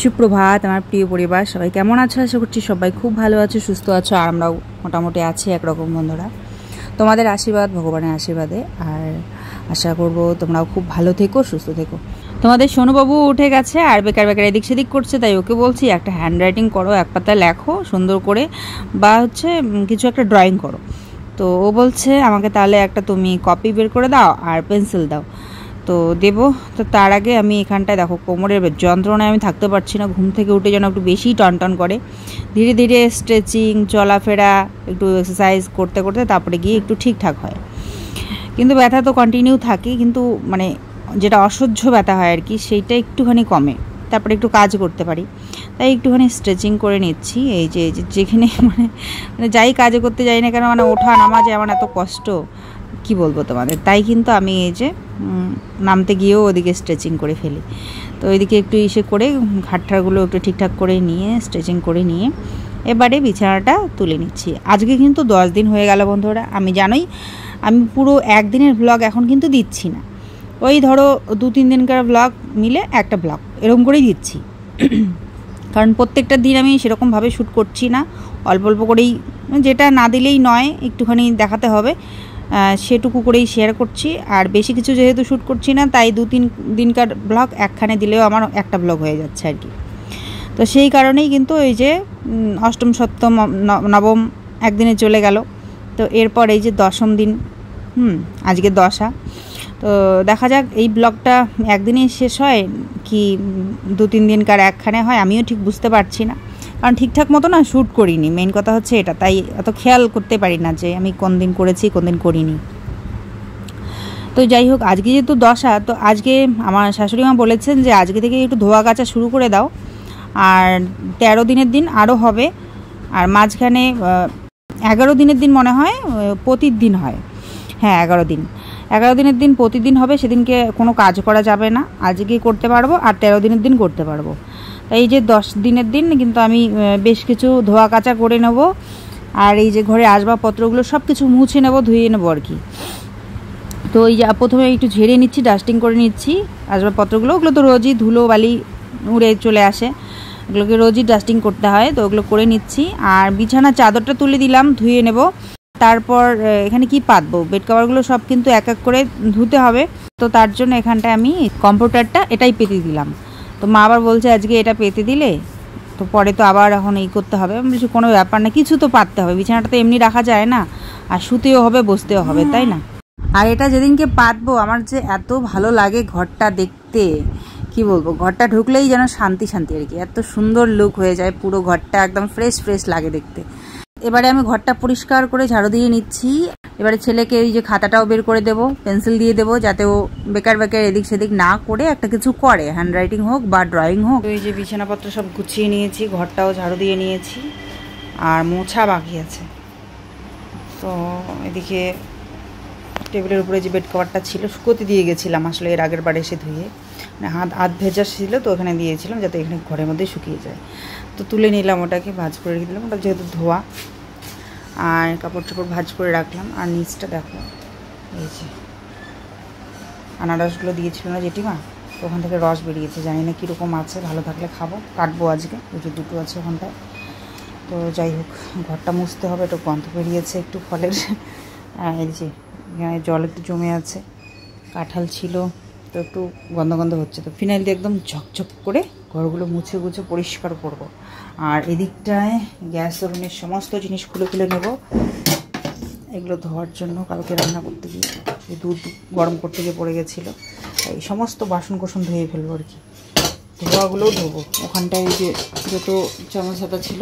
সুপ্রভাত আমার প্রিয় পরিবার, সবাই কেমন আছো? আশা করছি সবাই খুব ভালো আছো, সুস্থ আছো, আর আমরাও মোটামুটি আছি একরকম বন্ধুরা। তোমাদের আশীর্বাদ, ভগবানের আশীর্বাদে, আর আশা করব তোমরাও খুব ভালো থেকো, সুস্থ থেকো। তোমাদের সোনুবাবু উঠে গেছে আর বেকার বেকার এদিক সেদিক করছে, তাই ওকে বলছি একটা হ্যান্ড রাইটিং করো, এক পাতায় লেখো সুন্দর করে, বা হচ্ছে কিছু একটা ড্রয়িং করো। তো ও বলছে আমাকে তাহলে একটা তুমি কপি বের করে দাও আর পেন্সিল দাও। তো দেবো। তো তার আগে আমি এখানটায় দেখো কোমরের যন্ত্রণায় আমি থাকতে পারছি না, ঘুম থেকে উঠে যেন একটু বেশি টনটন করে। ধীরে ধীরে স্ট্রেচিং, চলাফেরা, একটু এক্সারসাইজ করতে করতে তারপরে গিয়ে একটু ঠিকঠাক হয়। কিন্তু ব্যথা তো কন্টিনিউ থাকে, কিন্তু মানে যেটা অসহ্য ব্যথা হয় আর কি, সেইটা একটুখানি কমে, তারপরে একটু কাজ করতে পারি। তাই একটুখানি স্ট্রেচিং করে নিচ্ছি। এই যে যেখানে মানে যাই কাজ করতে যাই না কেন, মানে ওঠা নামা যে আমার এত কষ্ট, কি বলবো তোমাদের। তাই কিন্তু আমি এই যে নামতে গিয়েও ওদিকে স্ট্রেচিং করে ফেলি। তো ওইদিকে একটু ইসে করে ঘাটটাগুলো একটু ঠিকঠাক করে নিয়ে স্ট্রেচিং করে নিয়ে এবারে বিছানাটা তুলে নিচ্ছি। আজকে কিন্তু 10 দিন হয়ে গেল বন্ধুরা। আমি জানোই আমি পুরো একদিনের ব্লগ এখন কিন্তু দিচ্ছি না, ওই ধরো 2-3 দিনকার ব্লগ মিলে একটা ব্লগ এরকম করেই দিচ্ছি। কারণ প্রত্যেকটা দিন আমি সেরকমভাবে শ্যুট করছি না, অল্প অল্প করেই, যেটা না দিলেই নয়, একটুখানি দেখাতে হবে সেটুকু করেই শেয়ার করছি। আর বেশি কিছু যেহেতু শ্যুট করছি না, তাই 2-3 দিনকার ব্লগ একখানে দিলেও আমার একটা ব্লগ হয়ে যাচ্ছে আর কি। তো সেই কারণেই কিন্তু এই যে অষ্টম, সপ্তম, নবম একদিনে চলে গেল। তো এরপর এই যে 10ম দিন, আজকে 10। তো দেখা যাক এই ব্লগটা একদিনেই শেষ হয় কি 2-3 দিনকার একখানে হয়, আমিও ঠিক বুঝতে পারছি না। কারণ ঠিকঠাক মতো না শ্যুট করিনি, মেইন কথা হচ্ছে এটা, তাই অত খেয়াল করতে পারি না যে আমি কোন দিন করেছি কোন দিন করিনি। তো যাই হোক, আজকে যেহেতু 10, তো আজকে আমার শাশুড়ি মা বলেছেন যে আজকে থেকে একটু ধোয়া কাচা শুরু করে দাও, আর 13 দিনের দিন আরও হবে, আর মাঝখানে 11 দিনের দিন মনে হয় প্রতিদিন হয়। হ্যাঁ, 11 দিনের দিন প্রতিদিন হবে, সেদিনকে কোনো কাজ করা যাবে না, আজকে করতে পারবো আর 13 দিনের দিন করতে পারবো। এই যে 10 দিনের দিন কিন্তু আমি বেশ কিছু ধোয়া কাচা করে নেব, আর এই যে ঘরে আসবাবপত্রগুলো সব কিছু মুছে নেব, ধুয়ে নেবো আর কি। তো এই যে প্রথমে একটু ঝেড়ে নিচ্ছি, ডাস্টিং করে নিচ্ছি আসবাবপত্রগুলো। ওগুলো তো রোজই ধুলো বালি উড়ে চলে আসে, ওগুলোকে রোজই ডাস্টিং করতে হয়, তো ওগুলো করে নিচ্ছি। আর বিছানার চাদরটা তুলে দিলাম, ধুয়ে নেব। তারপর এখানে কি পাতবো, বেড কভারগুলো সব কিন্তু এক এক করে ধুতে হবে। তো তার জন্য এখানটায় আমি কম্পিউটারটা এটাই পেতে দিলাম। তো মা আবার বলছে আজকে এটা পেতে দিলে তো পরে তো আবার এখন এই করতে হবে। আমি বলছি কোনো ব্যাপার না, কিছু তো পাততে হবে, বিছানাটা তো এমনি রাখা যায় না, আর শুতেও হবে, বসতেও হবে, তাই না? আর এটা যেদিনকে পাতবো আমার যে এত ভালো লাগে ঘরটা দেখতে, কি বলবো, ঘরটা ঢুকলেই যেন শান্তি শান্তি আর কি, এত সুন্দর লুক হয়ে যায় পুরো ঘরটা, একদম ফ্রেশ ফ্রেশ লাগে দেখতে। এবারে আমি ঘরটা পরিষ্কার করে ঝাড়ু দিয়ে নিচ্ছি। এবারে ছেলেকে এই যে খাতাটাও বের করে দেবো, পেন্সিল দিয়ে দেবো, যাতে ও বেকার বেকার এদিক সেদিক না করে একটা কিছু করে, হ্যান্ড রাইটিং হোক বা ড্রয়িং হোক। তো এই যে বিছানাপত্র সব গুছিয়ে নিয়েছি, ঘরটাও ঝাড়ু দিয়ে নিয়েছি, আর মোছা বাকি আছে। তো এদিকে টেবিলের উপরে যে বেড কভারটা ছিল শুকোতে দিয়ে গেছিলাম, আসলে এর আগের বার এসে ধুয়ে, মানে হাত ভেজা ছিল, তো ওখানে দিয়েছিলাম যাতে এখানে ঘরের মধ্যে শুকিয়ে যায়। তো তুলে নিলাম ওটাকে, ভাঁজ করে রেখে দিলাম, ওটা যেহেতু ধোয়া। আর কাপড় টাপড় ভাঁজ করে রাখলাম। আর নিচটা দেখো, এই যে আনারসগুলো দিয়েছিল না জেঠিমা, তো ওখান থেকে রস বেরিয়েছে, জানি না কীরকম আছে, ভালো থাকলে খাবো, কাটবো আজকে। ওই যে 2টো আছে ওখানটায়। তো যাই হোক, ঘরটা মুছতে হবে, একটু গন্ধ বেরিয়েছে একটু ফলের। এই যে এখানে জল একটু জমে আছে, কাঁঠাল ছিল, তো একটু গন্ধ গন্ধ হচ্ছে। তো ফিনাইল দিয়ে একদম ঝকঝক করে ঘরগুলো মুছে গুছে পরিষ্কার করব। আর এদিকটায় গ্যাস ওভেনের সমস্ত জিনিস খুলে খুলে নেব, এগুলো ধোয়ার জন্য। কালকে রান্না করতে গিয়ে দুধ গরম করতে গিয়ে পড়ে গেছিলো, এই সমস্ত বাসন কোসন ধুয়ে ফেলবো আর কি। ধোয়াগুলোও ধোবো, ওখানটায় এই যে যত চামচ হাতা ছিল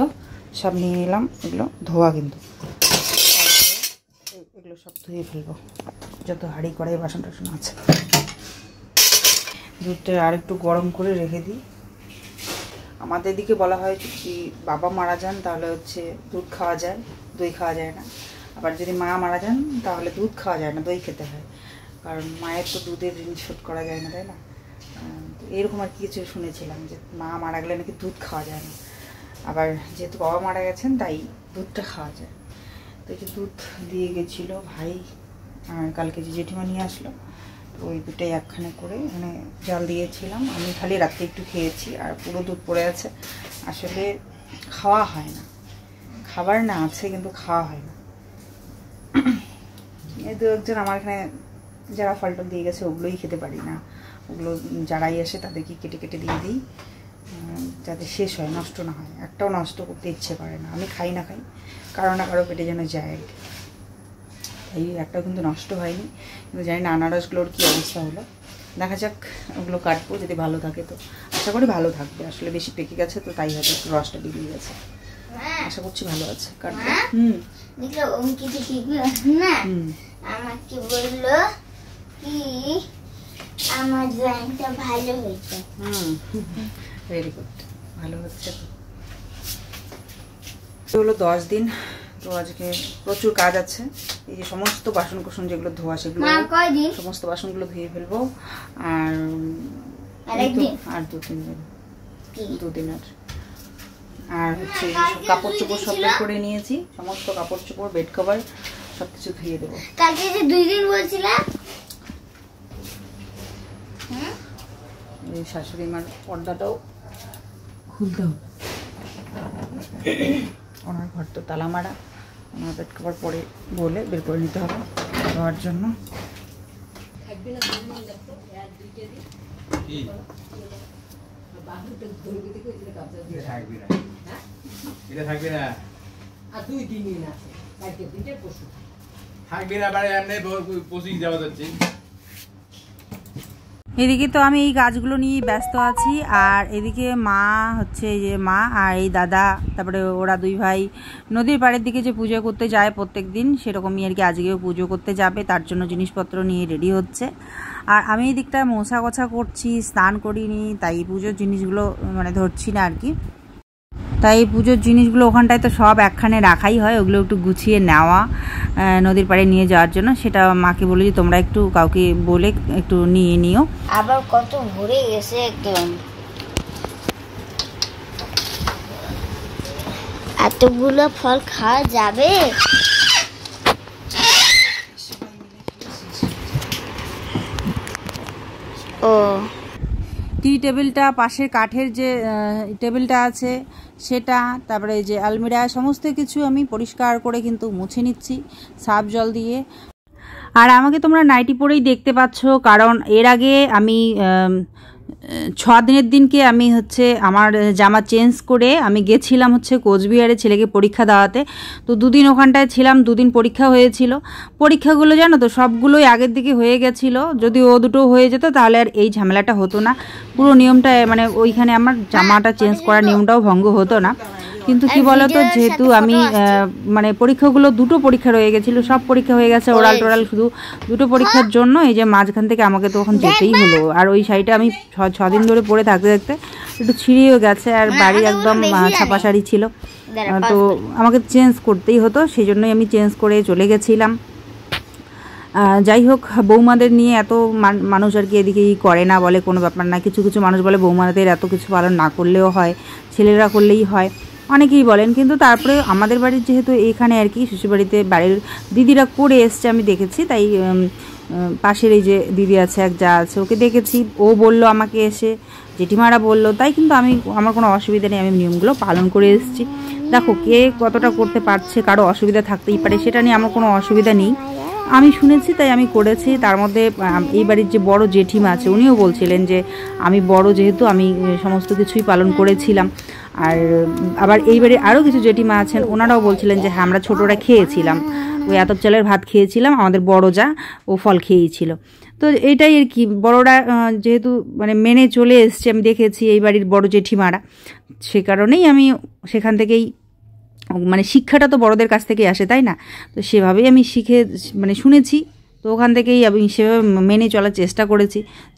সব নিয়ে নিলাম, এগুলো ধোয়া কিন্তু, এগুলো সব ধুয়ে ফেলবো, যত হাঁড়ি কড়াই বাসন টাসন আছে। দুধটা আর একটু গরম করে রেখে দিই। আমাদের দিকে বলা হয় যদি বাবা মারা যান তাহলে হচ্ছে দুধ খাওয়া যায়, দই খাওয়া যায় না। আবার যদি মা মারা যান তাহলে দুধ খাওয়া যায় না, দই খেতে হয়, কারণ মায়ের তো দুধের ঋণ শোধ করা যায় না, তাই না? এরকম আর কিছু শুনেছিলাম যে মা মারা গেলে নাকি দুধ খাওয়া যায় না, আবার যেহেতু বাবা মারা গেছেন তাই দুধটা খাওয়া যায়। তো এই যে দুধ দিয়ে গেছিলো ভাই, আর কালকে যে জেঠিমা নিয়ে আসলো, তো ওই দুটোই একখানে করে মানে জাল দিয়েছিলাম। আমি খালি রাত্রে একটু খেয়েছি, আর পুরো দুধ পড়ে আছে। আসলে খাওয়া হয় না, খাবার না আছে কিন্তু খাওয়া হয় না। এই দু একজন আমার এখানে যারা ফলটল দিয়ে গেছে ওগুলোই খেতে পারি না, ওগুলো যারাই আসে তাদেরকে কেটে কেটে দিয়ে দিই যাতে শেষ হয়, নষ্ট না হয়। একটাও নষ্ট করতে ইচ্ছে করে না। আমি খাই না খাই, কারো না কারো পেটে যেন যায়। তাই একটাও কিন্তু নষ্ট হয়নি। কিন্তু জানি না আনারসগুলোর কী অবস্থা হলো। দেখা যাক, ওগুলো কাটবো, যদি ভালো থাকে তো আশা করি ভালো থাকবে। আসলে বেশি পেকে গেছে তো তাই হয়তো একটু রসটা বেরিয়ে গেছে। আশা করছি ভালো আছে, কাটবো। আমাকে বললো কি আমার ড্রয়িংটা ভালো হয়েছে। ভেরি গুড, ভালো হচ্ছে তো। হলো 10 দিন, তো আজকে প্রচুর কাজ আছে। এই যে সমস্ত বাসন কোসন যেগুলো ধোয়া সেগুলো সমস্ত বাসনগুলো ধুয়ে ফেলবো। আর 2-3 দিন, 2 দিন আর হচ্ছে কাপড় চোপড় সব বের করে নিয়েছি। সমস্ত কাপড় চোপড়, বেড কভার সবকিছু ধুয়ে দেবো। কালকে যে 2 দিন বলছিলাম, এই শাশুড়ি মার পর্দাটাও খুলতে হবে। ওনার ঘর তো তালা মারা, ওনার বেড কভার পরে বলে বের করে নিতে হবে দেওয়ার জন্য। এদিকে তো আমি এই গাছগুলো নিয়ে ব্যস্ত আছি, আর এদিকে মা হচ্ছে এই যে মা আর এই দাদা, তারপরে ওরা 2 ভাই নদীর পাড়ের দিকে যে পুজো করতে যায় প্রত্যেক দিন, সেরকমই আর কি আজকেও পুজো করতে যাবে। তার জন্য জিনিসপত্র নিয়ে রেডি হচ্ছে। আর আমি এই দিকটা মোছা গোছা করছি, স্নান করিনি, তাই পুজোর জিনিসগুলো মানে ধরছি না আর কি। তাই পুজোর জিনিসগুলো ওখানটায় তো সব একখানে রাখাই হয়, ওগুলো একটু গুছিয়ে নেওয়া নদীর পাড়ে নিয়ে যাওয়ার জন্য। সেটা মাকে বলি যে তোমরা একটু কাউকে বলে একটু নিয়ে নিও। আবার কত ভরে গেছে একদম, এতগুলো ফল খাওয়া যাবে? ও টি টেবিলটা, পাশের কাঠের যে টেবিলটা আছে সেটা, তারপরে যে আলমিরা, সমস্ত কিছু আমি পরিষ্কার করে কিন্তু মুছে নিচ্ছি সার্ফ জল দিয়ে। আর আমাকে তোমরা নাইটি পরেই দেখতে পাচ্ছ, কারণ এর আগে আমি 6 দিনের দিনকে আমি হচ্ছে আমার জামা চেঞ্জ করে আমি গেছিলাম হচ্ছে কোচবিহারে ছেলেকে পরীক্ষা দেওয়াতে। তো 2 দিন ওখানটায় ছিলাম, 2 দিন পরীক্ষা হয়েছিল। পরীক্ষাগুলো জানো তো সবগুলোই আগের দিকে হয়ে গেছিলো। যদি ও দুটো হয়ে যেত তাহলে আর এই ঝামেলাটা হতো না। পুরো নিয়মটা মানে ওইখানে আমার জামাটা চেঞ্জ করার নিয়মটাও ভঙ্গ হতো না। কিন্তু কি বলতো, যেহেতু আমি মানে পরীক্ষাগুলো 2টো পরীক্ষা রয়ে গেছিলো, সব পরীক্ষা হয়ে গেছে, ওরাল টোরাল, শুধু 2টো পরীক্ষার জন্য এই যে মাঝখান থেকে আমাকে তো এখন যেতেই হলো। আর ওই শাড়িটা আমি 6 দিন ধরে পরে থাকতে থাকতে একটু ছিঁড়েও গেছে, আর বাড়ি একদম ছাপা শাড়ি ছিল, তো আমাকে চেঞ্জ করতেই হতো। সেই জন্যই আমি চেঞ্জ করে চলে গেছিলাম। যাই হোক, বৌমাদের নিয়ে এত মানুষ আর কি এদিকে করে না, বলে কোনো ব্যাপার না। কিছু কিছু মানুষ বলে বৌমাদের এত কিছু পালন না করলেও হয়, ছেলেরা করলেই হয়, অনেকেই বলেন। কিন্তু তারপরে আমাদের বাড়ির যেহেতু এখানে আর কি শ্বশুরবাড়িতে বাড়ির দিদিরা করে এসছে, আমি দেখেছি। তাই পাশের এই যে দিদি আছে, এক যা আছে, ওকে দেখেছি, ও বলল আমাকে এসে, জেঠিমারা বললো, তাই কিন্তু আমার কোনো অসুবিধা নেই, আমি নিয়মগুলো পালন করে এসেছি। দেখো কে কতটা করতে পারছে, কারো অসুবিধা থাকতেই পারে, সেটা নিয়ে আমার কোনো অসুবিধা নেই। আমি শুনেছি তাই আমি করেছি। তার মধ্যে এই বাড়ির যে বড় জেঠিমা আছে উনিও বলছিলেন যে আমি বড় যেহেতু আমি সমস্ত কিছুই পালন করেছিলাম। আর আবার এই বাড়ির আরও কিছু জেঠিমা আছেন, ওনারাও বলছিলেন যে হ্যাঁ আমরা ছোটরা খেয়েছিলাম, ওই আতপ চালের ভাত খেয়েছিলাম, আমাদের বড় যা ও ফল খেয়েছিল। তো এইটাই আর কি, বড়রা যেহেতু মানে মেনে চলে এসছে, আমি দেখেছি এই বাড়ির বড় জেঠিমারা, সে কারণেই আমি সেখান থেকেই মানে শিক্ষাটা তো বড়দের কাছ থেকেই আসে, তাই না? তো সেভাবেই আমি শিখে মানে শুনেছি, তো ওখান থেকেই আমি সেভাবে মেনে চলার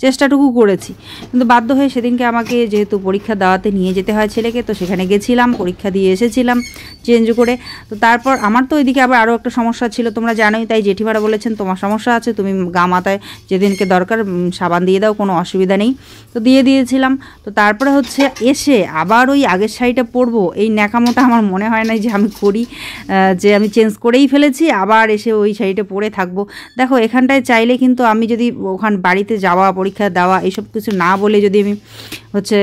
চেষ্টাটুকু করেছি। কিন্তু বাধ্য হয়ে সেদিনকে আমাকে যেহেতু পরীক্ষা দেওয়াতে নিয়ে যেতে হয় ছেলেকে, তো সেখানে গেছিলাম, পরীক্ষা দিয়ে এসেছিলাম চেঞ্জ করে। তো তারপর আমার তো ওইদিকে আবার আরও একটা সমস্যা ছিল, তোমরা জানোই। তাই জেঠিমারা বলেছেন তোমার সমস্যা আছে, তুমি গা মাথায় যেদিনকে দরকার সাবান দিয়ে দাও, কোনো অসুবিধা নেই। তো দিয়ে দিয়েছিলাম। তো তারপরে হচ্ছে এসে আবার ওই আগের শাড়িটা পরবো, এই ন্যাকামোটা আমার মনে হয় না যে আমি করি, যে আমি চেঞ্জ করেই ফেলেছি, আবার এসে ওই শাড়িটা পরে থাকবো। দেখো এখানটায় চাইলে কিন্তু আমি যদি ওখান বাড়িতে যাওয়া পরীক্ষা দেওয়া এইসব কিছু না বলে যদি আমি হচ্ছে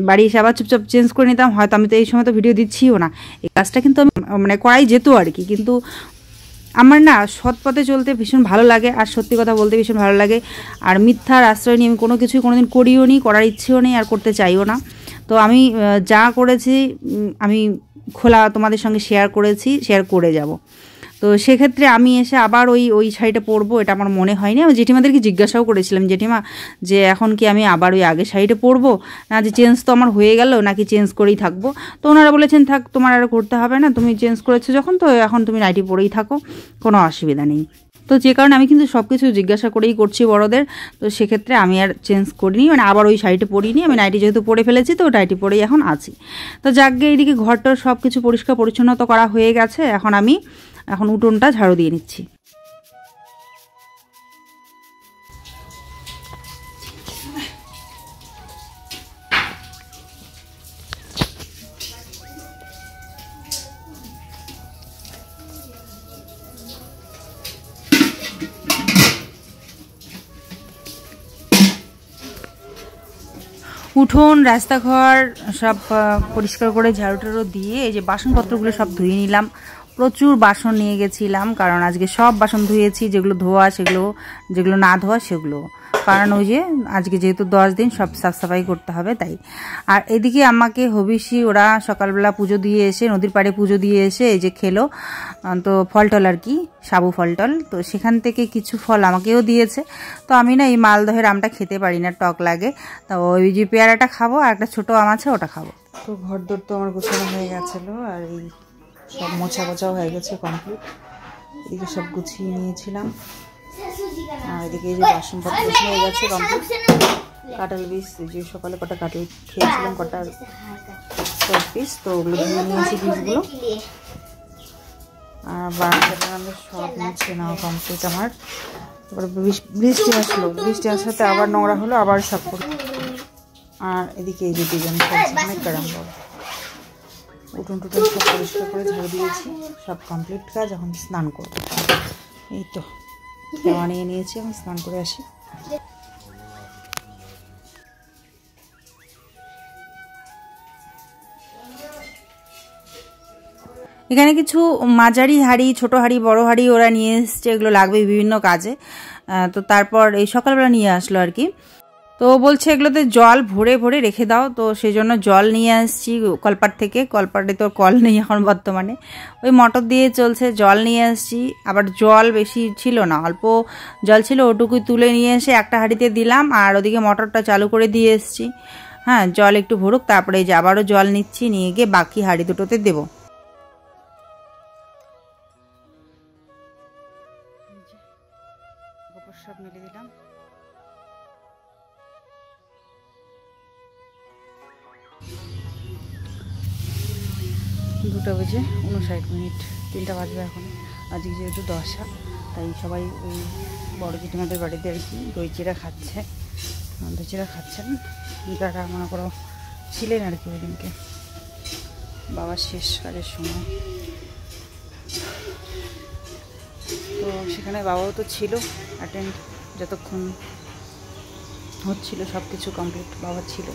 বাড়ি এসে আবার চুপচাপ চেঞ্জ করে নিতাম, হয়তো আমি তো এই সময় তো ভিডিও দিচ্ছিও না। এই কাজটা কিন্তু আমি মানে করাই যেত আর কি, কিন্তু আমার না সৎ পথে চলতে ভীষণ ভালো লাগে, আর সত্যি কথা বলতে ভীষণ ভালো লাগে। আর মিথ্যার আশ্রয় নিয়ে আমি কোনো কিছুই কোনোদিন করিও নি, করার ইচ্ছেও নেই, আর করতে চাইও না। তো আমি যা করেছি আমি খোলা তোমাদের সঙ্গে শেয়ার করেছি, শেয়ার করে যাব। তো সেক্ষেত্রে আমি এসে আবার ওই শাড়িটা পরবো এটা আমার মনে হয়নি। আমি জেঠিমাদেরকে জিজ্ঞাসাও করেছিলাম, জেঠিমা যে এখন কি আমি আবার ওই আগের শাড়িটা পরবো, না যে চেঞ্জ তো আমার হয়ে গেল নাকি চেঞ্জ করেই থাকবো। তো ওনারা বলেছেন থাক, তোমার আর করতে হবে না, তুমি চেঞ্জ করেছো যখন, তো এখন তুমি নাইটি পরেই থাকো, কোনো অসুবিধা নেই। তো যে কারণে আমি কিন্তু সব কিছু জিজ্ঞাসা করেই করছি বড়দের। তো সেক্ষেত্রে আমি আর চেঞ্জ করিনি, মানে আবার ওই শাড়িটা পরিনি, আমি নাইটি যেহেতু পরে ফেলেছি তো নাইটি পরেই এখন আছি। তো যাকগে এইদিকে ঘরটার সব কিছু পরিষ্কার পরিচ্ছন্নতা করা হয়ে গেছে, এখন উঠোনটা ঝাড়ু দিয়ে নিচ্ছি। উঠোন রাস্তাঘর সব পরিষ্কার করে ঝাড়ু টাড়ু দিয়ে এই যে বাসনপত্রগুলো সব ধুয়ে নিলাম। প্রচুর বাসন নিয়ে গেছিলাম, কারণ আজকে সব বাসন ধুয়েছি, যেগুলো ধোয়া সেগুলো, যেগুলো না ধোয়া সেগুলো, কারণ ওই যে আজকে যেহেতু 10 দিন সব সাফ সাফাই করতে হবে তাই। আর এদিকে আমাকে হবিষি ওরা সকালবেলা পুজো দিয়ে এসে, নদীর পাড়ে পুজো দিয়ে এসে এই যে খেলো তো ফলটল আর কি, সাবু ফলটল, তো সেখান থেকে কিছু ফল আমাকেও দিয়েছে। তো আমি না এই মালদহের আমটা খেতে পারি না, টক লাগে, তো ওই যে পেয়ারাটা খাবো, আর একটা ছোটো আম আছে ওটা খাবো। তো ঘর দর তো আমার গোছানো হয়ে গেছিলো, আর এই সব মোছা গোছাও হয়ে গেছে কমপ্লিট। এদিকে সব গুছিয়ে নিয়েছিলাম, আর এদিকে এই যে বাসনপত্র হয়ে গেছে কমপ্লিট। কাঁঠাল বীজ, যে সকালে কটা কাঁঠাল খেয়েছিলাম, কটা 10 পিস, তো ওগুলো ধুয়ে নিয়েছি বীজগুলো। আর বারান্দাটা সব মুছে নেওয়া কমপ্লিট আমার। তারপরে বৃষ্টি আসলো, বৃষ্টি আসাতে আবার নোংরা হলো, আবার সব করে। আর এদিকে এই যে দুজন অনেক গরম বল, উঠোন টুটন সব পরিষ্কার করে ঝাড়ু দিয়েছি, সব কমপ্লিট কাজ। এখন স্নান করব, এই তো দেওয়া নিয়ে নিয়েছি, এখন স্নান করে আসি। এখানে কিছু মাঝারি হাঁড়ি, ছোট হাঁড়ি, বড় হাঁড়ি ওরা নিয়ে এসছে, এগুলো লাগবে বিভিন্ন কাজে। তো তারপর এই সকালবেলা নিয়ে আসলো আর কি। তো বলছে এগুলোতে জল ভরে ভরে রেখে দাও, তো সেই জন্য জল নিয়ে আসছি কলপাট থেকে। কলপাটে তো কল নেই এখন বর্তমানে, ওই মোটর দিয়ে চলছে, জল নিয়ে আসছি। আবার জল বেশি ছিল না, অল্প জল ছিল, ওটুকুই তুলে নিয়ে এসে একটা হাঁড়িতে দিলাম, আর ওদিকে মোটরটা চালু করে দিয়ে এসছি। হ্যাঁ, জল একটু ভরুক, তারপরে এই যে আবারও জল নিচ্ছি, নিয়ে গিয়ে বাকি হাঁড়ি দুটোতে দেবো। সব মিলে দিলাম। 2টা বেজে 59 মিনিট, 3টা বাজবে এখন। আজকে যেহেতু দশা, তাই সবাই ওই বড় জেঠিমাদের বাড়িতে আর কি দই চিড়া খাচ্ছে, দই চিড়া খাচ্ছেন। তারা মনে করো ছিলেন আর কি ওই দিনকে বাবার শেষ কাজের সময়। তো সেখানে বাবাও তো ছিল অ্যাটেন্ড, যতক্ষণ হচ্ছিল সব কিছু কমপ্লিট বাবা ছিল।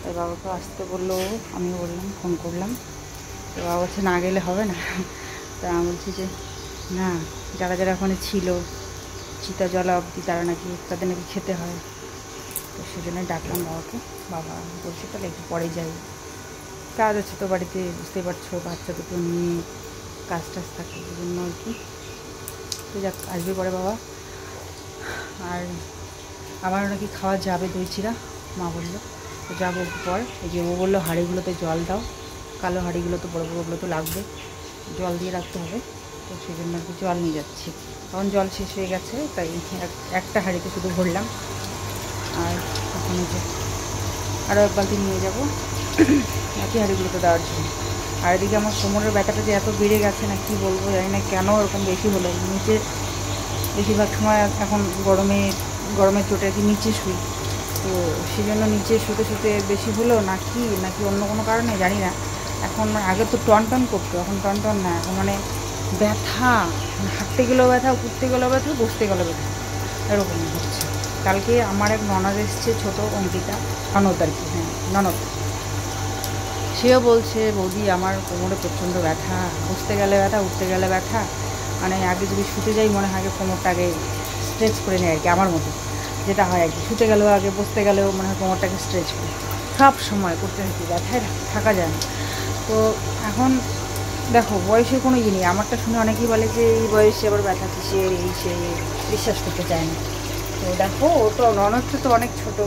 তাই বাবাকে আসতে বললো, আমিও বললাম, ফোন করলাম। তো বাবা বলছে না গেলে হবে না। তা আমি বলছি যে না, যারা যারা ওখানে ছিল চিতা জলা অবধি তারা নাকি, তাদের নাকি খেতে হয়, তো সেজন্যই ডাকলাম বাবাকে। বাবা বলছে তাহলে একটু পরে যাই, কাজ আছে তো বাড়িতে, বুঝতেই পারছো, বাচ্চা দুটো নিয়ে কাজ টাজ থাকে, এই জন্য আর কি। তো যাক, আসবে পরে বাবা। আর আমারও নাকি খাওয়া যাবে দই চিড়া, মা বললো। তো যাবো পর, এই যে ও বললো হাঁড়িগুলোতে জল দাও, কালো হাঁড়িগুলো তো বড়ো বড়োগুলো তো লাগবে, জল দিয়ে রাখতে হবে। তো সেই জন্য আর কি জল নিয়ে যাচ্ছি। তখন জল শেষ হয়ে গেছে, তাই একটা হাঁড়িতে শুধু ভরলাম। আর এখন যে আরও এক বালতি নিয়ে যাবো একই হাঁড়িগুলোতে দেওয়ার জন্য। আর এদিকে আমার কোমরের ব্যথাটা যে এত বেড়ে গেছে না, কি বলবো জানি না কেন এরকম বেশি হলো। নিচে বেশিরভাগ সময় এখন গরমের চোটে আর কি নিচে শুই, তো সেই জন্য নিচে শুতে শুতে বেশি হলো নাকি অন্য কোনো কারণে জানি না। এখন আগে তো টন টন করতো, এখন টন টন না, এখন মানে ব্যথা হাঁটতে গেলেও ব্যথা, উঠতে গেলেও ব্যথা, বসতে গেলেও ব্যথা, এরকম হচ্ছে। কালকে আমার এক ননদ এসছে, ছোটো অঙ্কিতা, ননদ আর কি, হ্যাঁ ননদ, সেও বলছে বৌদি আমার কোমরে প্রচণ্ড ব্যথা, বসতে গেলে ব্যথা, উঠতে গেলে ব্যথা, মানে আগে যদি শুতে যাই মনে হয় আগে কোমরটাকে স্ট্রেচ করে নেয় আর কি, আমার মতো যেটা হয় আর কি, শুতে গেলেও আগে বসতে গেলেও মনে হয় কোমরটাকে স্ট্রেচ করে, সব সময় করতে থাকি, ব্যথায় থাকা যায় না। তো এখন দেখো বয়সের কোনো ইয়ে নেই, আমারটা শুনে অনেকেই বলে যে এই বয়সে আবার ব্যথা কিসের, এই সে বিশ্বাস করতে চায় না। তো দেখো ও তো ননদটা তো অনেক ছোটো,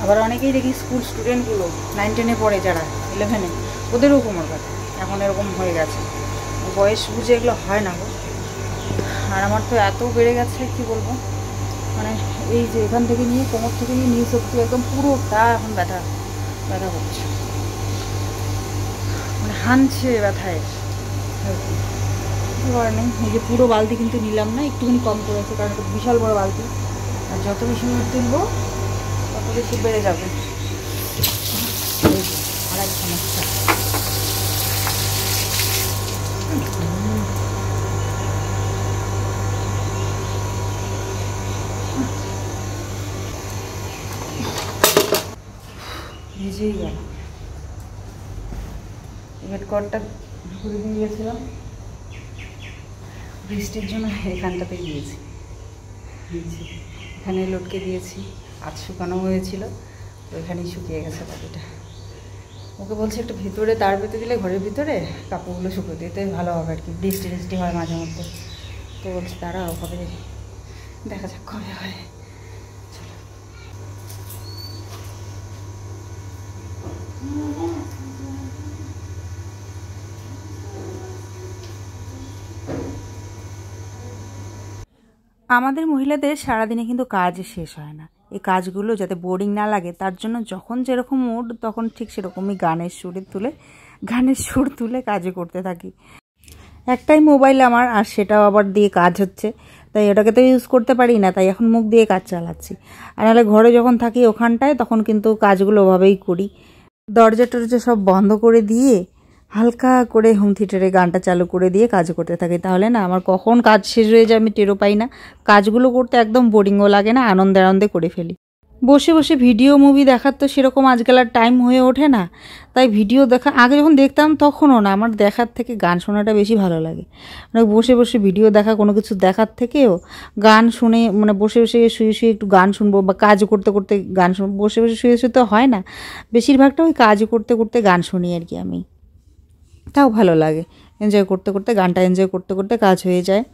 আবার অনেকেই দেখি স্কুল স্টুডেন্টগুলো 9-10-এ পড়ে, যারা 11-এ, ওদেরও কোমর ব্যথা এখন এরকম হয়ে গেছে। বয়স বুঝে এগুলো হয় না গো। আর আমার তো এত বেড়ে গেছে কি বলবো, মানে এই যে এখান থেকে নিয়ে কোমর থেকে নিয়ে নিয়ে শক্তি একদম পুরোটা এখন ব্যথা ব্যথা করছে, মানে হানছে ব্যথায়। কিছু করার নেই, এই যে পুরো বালতি কিন্তু নিলাম না, একটুখানি কম করেছে, কারণ এটা বিশাল বড় বালতি, আর যত বেশি তুলবো তত বেশি বেড়ে যাবে। আর এক সমস্যা, ভিজেই গেল। হেডকোয়ার্টারটা ঘুরে দিয়ে গিয়েছিলাম, বৃষ্টির জন্য এখানটাতে গিয়েছি, এখানে লটকে দিয়েছি, আজ শুকানো হয়েছিল তো এখানেই শুকিয়ে গেছে বাকিটা। ওকে বলছে একটু ভিতরে তার পেতে দিলে ঘরের ভিতরে কাপড়গুলো শুকো দিতে ভালো হবে আর কি, বৃষ্টি বৃষ্টি হয় মাঝে মধ্যে। তো বলছে তারা হবে, দেখা যাক কবে হয়। আমাদের মহিলাদের সারাদিনে কিন্তু কাজ শেষ হয় না, এই কাজগুলো যাতে বোরিং না লাগে তার জন্য যখন যেরকম মুড তখন ঠিক সেরকমই গানের সুর তুলে কাজ করতে থাকি। একটাই মোবাইল আমার, আর সেটাও আবার দিয়ে কাজ হচ্ছে, তাই ওটাকে তো ইউজ করতে পারি না, তাই এখন মুখ দিয়ে কাজ চালাচ্ছি। আর নাহলে ঘরে যখন থাকি ওখানটায় তখন কিন্তু কাজগুলো ওভাবেই করি, দরজা টরজা সব বন্ধ করে দিয়ে হালকা করে হোম থিয়েটারে গানটা চালু করে দিয়ে কাজ করতে থাকি, তাহলে না আমার কখন কাজ শেষ হয়ে যায় আমি টেরও পাই না, কাজগুলো করতে একদম বোরিংও লাগে না, আনন্দে আনন্দে করে ফেলি। বসে বসে ভিডিও মুভি দেখার তো সেরকম আজকাল আর টাইম হয়ে ওঠে না, তাই ভিডিও দেখা আগে যখন দেখতাম তখনও না, আমার দেখার থেকে গান শোনাটা বেশি ভালো লাগে। মানে বসে বসে ভিডিও দেখা কোনো কিছু দেখার থেকেও গান শুনে, মানে বসে বসে শুয়ে শুয়ে একটু গান শুনবো বা কাজ করতে করতে গান শুনবো, বসে বসে শুয়ে শুয়ে তো হয় না, বেশিরভাগটা ওই কাজ করতে করতে গান শুনি আর কি আমি, তাও ভালো লাগে, এনজয় করতে করতে গানটা এনজয় করতে করতে কাজ হয়ে যায়।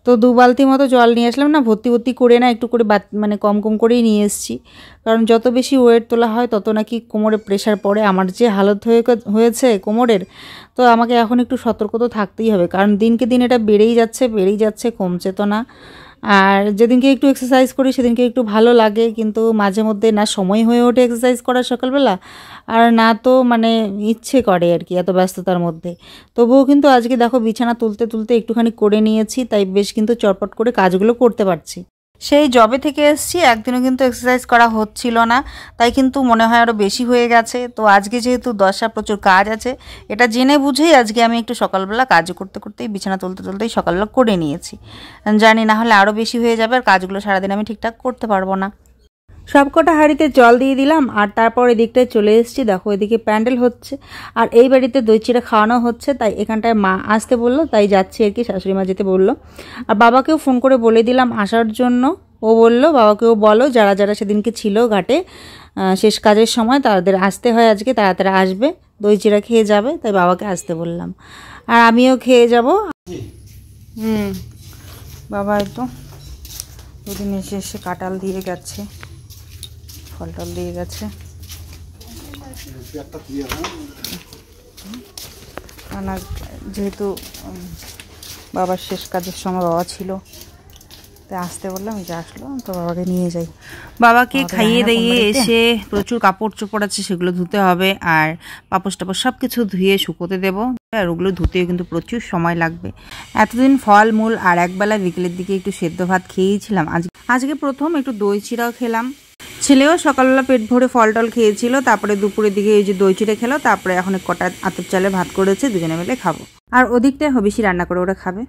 তো 2 বালতি মতো জল নিয়ে আসলাম না, ভর্তি ভর্তি করে না, একটু করে মানে কম কম করেই নিয়ে এসেছি, কারণ যত বেশি ওয়েট তোলা হয় তত নাকি কোমরে প্রেশার পড়ে। আমার যে হালত হয়েছে কোমরের, তো আমাকে এখন একটু সতর্ক তো থাকতেই হবে, কারণ দিনকে দিন এটা বেড়েই যাচ্ছে, কমছে তো না। আর যেদিনকে একটু এক্সারসাইজ করি সেদিনকে একটু ভালো লাগে, কিন্তু মাঝে মধ্যে না সময় হয়ে ওঠে এক্সারসাইজ করার সকালবেলা, আর না তো মানে ইচ্ছে করে আর কি এত ব্যস্ততার মধ্যে। তবুও কিন্তু আজকে দেখো বিছানা তুলতে তুলতে একটুখানি করে নিয়েছি, তাই বেশ কিন্তু চটপট করে কাজগুলো করতে পারছি। সেই জবে থেকে এসেছি একদিনও কিন্তু এক্সারসাইজ করা হচ্ছিল না, তাই কিন্তু মনে হয় আরও বেশি হয়ে গেছে। তো আজকে যেহেতু প্রচুর কাজ আছে, এটা জেনে বুঝেই আজকে আমি একটু সকালবেলা কাজ করতে করতেই বিছানা তুলতে তুলতেই সকালবেলা করে নিয়েছি, জানি না হলে আরও বেশি হয়ে যাবে আর কাজগুলো সারাদিন আমি ঠিকঠাক করতে পারবো না। সবকটা হাঁড়িতে জল দিয়ে দিলাম, আর তারপর এদিকটায় চলে এসেছি, দেখো এদিকে প্যান্ডেল হচ্ছে আর এই বাড়িতে দই চিড়া খাওয়ানো হচ্ছে, তাই এখানটায় মা আসতে বললো, তাই যাচ্ছি আর কি, শাশুড়ি মা যেতে বললো। আর বাবাকেও ফোন করে বলে দিলাম আসার জন্য, ও বললো বাবাকেও বলো যারা যারা সেদিনকে ছিল ঘাটে শেষ কাজের সময় তাদের আসতে হয় আজকে, তাড়াতাড়ি আসবে, দই চিড়া খেয়ে যাবে, তাই বাবাকে আসতে বললাম, আর আমিও খেয়ে যাব। বাবা তো দুদিন এসে এসে কাঁঠাল দিয়ে গেছে, ফল টল দিয়ে গেছে, যেহেতু বাবার শেষ কাজের সময় বাবা ছিল, তাই আসতে বললাম, যে আসলো তো বাবাকে নিয়ে যাই। বাবাকে খাইয়ে দিয়ে এসে প্রচুর কাপড় চোপড় আছে, সেগুলো ধুতে হবে, আর পাপোশ টাপড় সব কিছু ধুয়ে শুকোতে দেবো, আর ওগুলো ধুতেও কিন্তু প্রচুর সময় লাগবে। এতদিন ফল মূল আর একবেলা বিকেলের দিকে একটু সেদ্ধ ভাত খেয়েছিলাম, আজকে প্রথম একটু দই চিড়াও খেলাম। ছেলেও সকালবেলা পেট ভরে ফল টল খেয়েছিল, তারপরে দুপুরের দিকে এই যে দই চিড়ে খেলো, তারপরে এখন কটা আতপ চালে ভাত করেছে, দুজনে মিলে খাবো। আর ওদিকটায় হবিষি রান্না করে ওরা খাবে।